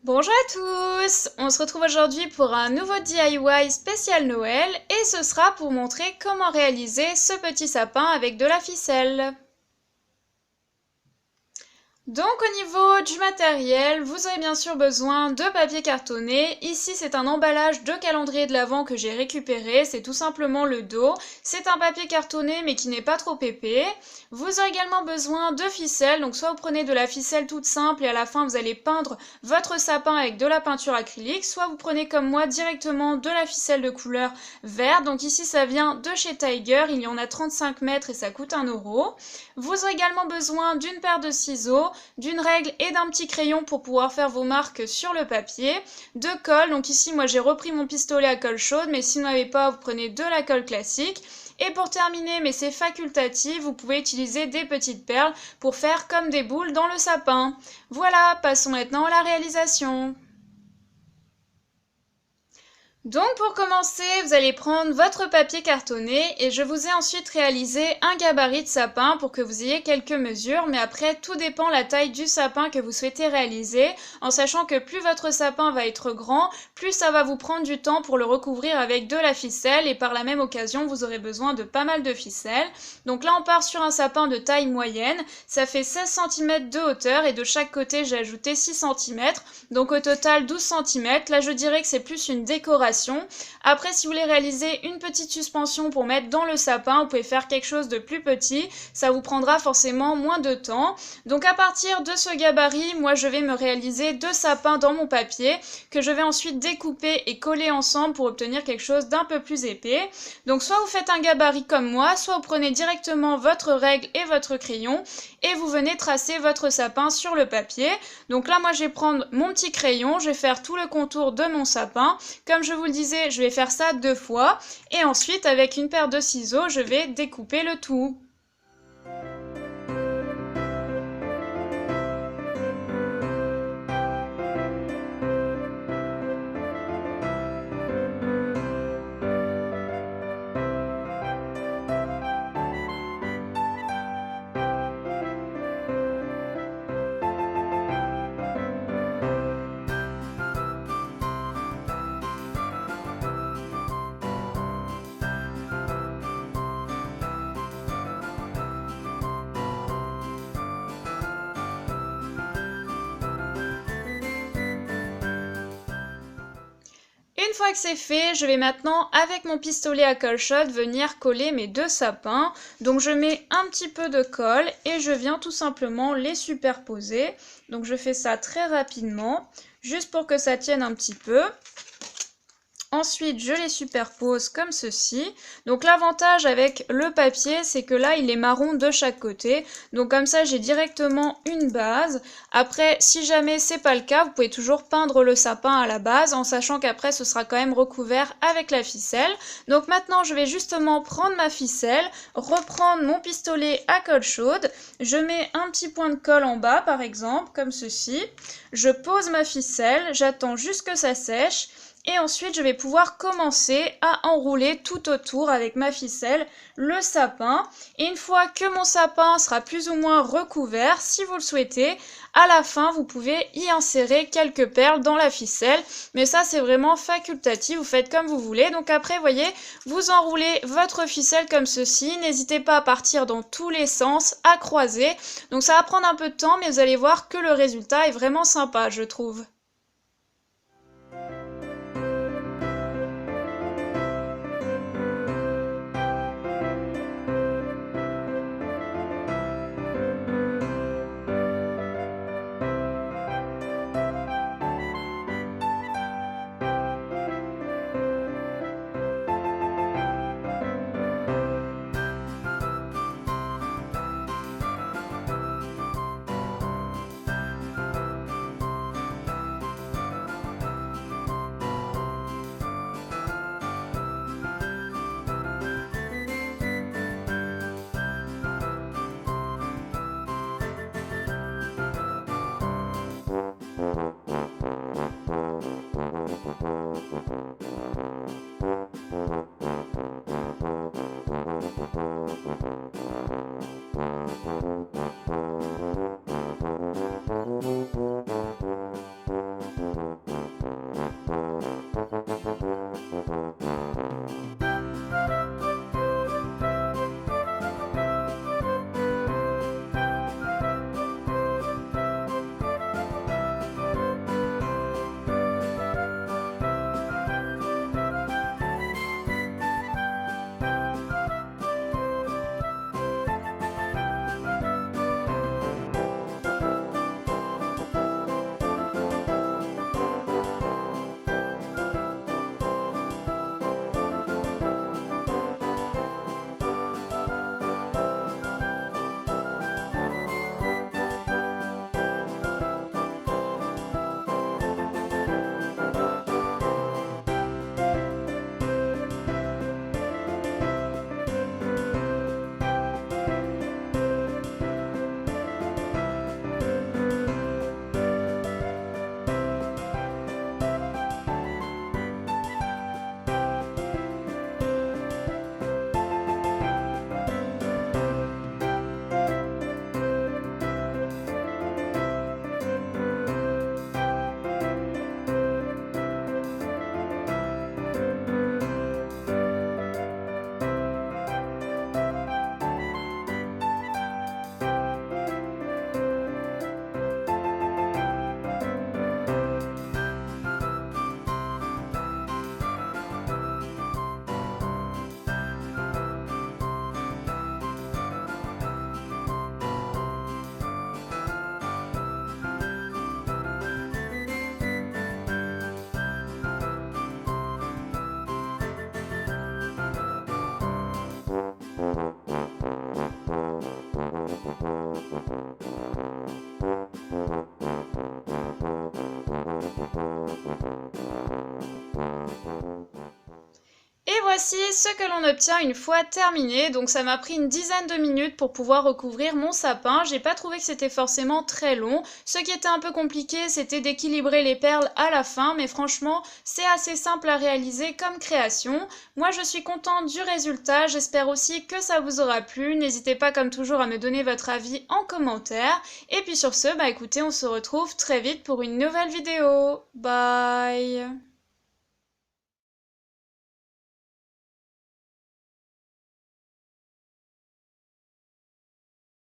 Bonjour à tous! On se retrouve aujourd'hui pour un nouveau DIY spécial Noël et ce sera pour montrer comment réaliser ce petit sapin avec de la ficelle. Donc au niveau du matériel, vous aurez bien sûr besoin de papier cartonné. Ici c'est un emballage de calendrier de l'Avent que j'ai récupéré, c'est tout simplement le dos. C'est un papier cartonné mais qui n'est pas trop épais. Vous aurez également besoin de ficelle, donc soit vous prenez de la ficelle toute simple et à la fin vous allez peindre votre sapin avec de la peinture acrylique, soit vous prenez comme moi directement de la ficelle de couleur verte. Donc ici ça vient de chez Tiger, il y en a 35 mètres et ça coûte 1 €. Vous aurez également besoin d'une paire de ciseaux, d'une règle et d'un petit crayon pour pouvoir faire vos marques sur le papier, de colle, donc ici moi j'ai repris mon pistolet à colle chaude, mais si vous n'avez pas, vous prenez de la colle classique. Et pour terminer, mais c'est facultatif, vous pouvez utiliser des petites perles pour faire comme des boules dans le sapin. Voilà, passons maintenant à la réalisation. Donc pour commencer, vous allez prendre votre papier cartonné et je vous ai ensuite réalisé un gabarit de sapin pour que vous ayez quelques mesures, mais après tout dépend la taille du sapin que vous souhaitez réaliser, en sachant que plus votre sapin va être grand, plus ça va vous prendre du temps pour le recouvrir avec de la ficelle et par la même occasion vous aurez besoin de pas mal de ficelle. Donc là on part sur un sapin de taille moyenne, ça fait 16 cm de hauteur et de chaque côté j'ai ajouté 6 cm, donc au total 12 cm. Là je dirais que c'est plus une décoration. Après, si vous voulez réaliser une petite suspension pour mettre dans le sapin, vous pouvez faire quelque chose de plus petit, ça vous prendra forcément moins de temps. Donc à partir de ce gabarit, moi je vais me réaliser 2 sapins dans mon papier que je vais ensuite découper et coller ensemble pour obtenir quelque chose d'un peu plus épais. Donc soit vous faites un gabarit comme moi, soit vous prenez directement votre règle et votre crayon et vous venez tracer votre sapin sur le papier. Donc là moi je vais prendre mon petit crayon, je vais faire tout le contour de mon sapin. Comme je vous le disais, je vais faire ça 2 fois et ensuite avec une paire de ciseaux, je vais découper le tout. Une fois que c'est fait, je vais maintenant, avec mon pistolet à colle chaude, venir coller mes 2 sapins. Donc je mets un petit peu de colle et je viens tout simplement les superposer. Donc je fais ça très rapidement, juste pour que ça tienne un petit peu. Ensuite, je les superpose comme ceci. Donc l'avantage avec le papier, c'est que là, il est marron de chaque côté. Donc comme ça, j'ai directement une base. Après, si jamais c'est pas le cas, vous pouvez toujours peindre le sapin à la base, en sachant qu'après, ce sera quand même recouvert avec la ficelle. Donc maintenant, je vais justement prendre ma ficelle, reprendre mon pistolet à colle chaude. Je mets un petit point de colle en bas, par exemple, comme ceci. Je pose ma ficelle, j'attends juste que ça sèche. Et ensuite, je vais pouvoir commencer à enrouler tout autour avec ma ficelle le sapin. Et une fois que mon sapin sera plus ou moins recouvert, si vous le souhaitez, à la fin, vous pouvez y insérer quelques perles dans la ficelle. Mais ça, c'est vraiment facultatif, vous faites comme vous voulez. Donc après, vous voyez, vous enroulez votre ficelle comme ceci. N'hésitez pas à partir dans tous les sens, à croiser. Donc ça va prendre un peu de temps, mais vous allez voir que le résultat est vraiment sympa, je trouve. Et voici ce que l'on obtient une fois terminé, donc ça m'a pris une dizaine de minutes pour pouvoir recouvrir mon sapin. J'ai pas trouvé que c'était forcément très long. Ce qui était un peu compliqué, c'était d'équilibrer les perles à la fin, mais franchement, c'est assez simple à réaliser comme création. Moi, je suis contente du résultat, j'espère aussi que ça vous aura plu. N'hésitez pas comme toujours à me donner votre avis en commentaire. Et puis sur ce, bah écoutez, on se retrouve très vite pour une nouvelle vidéo. Bye!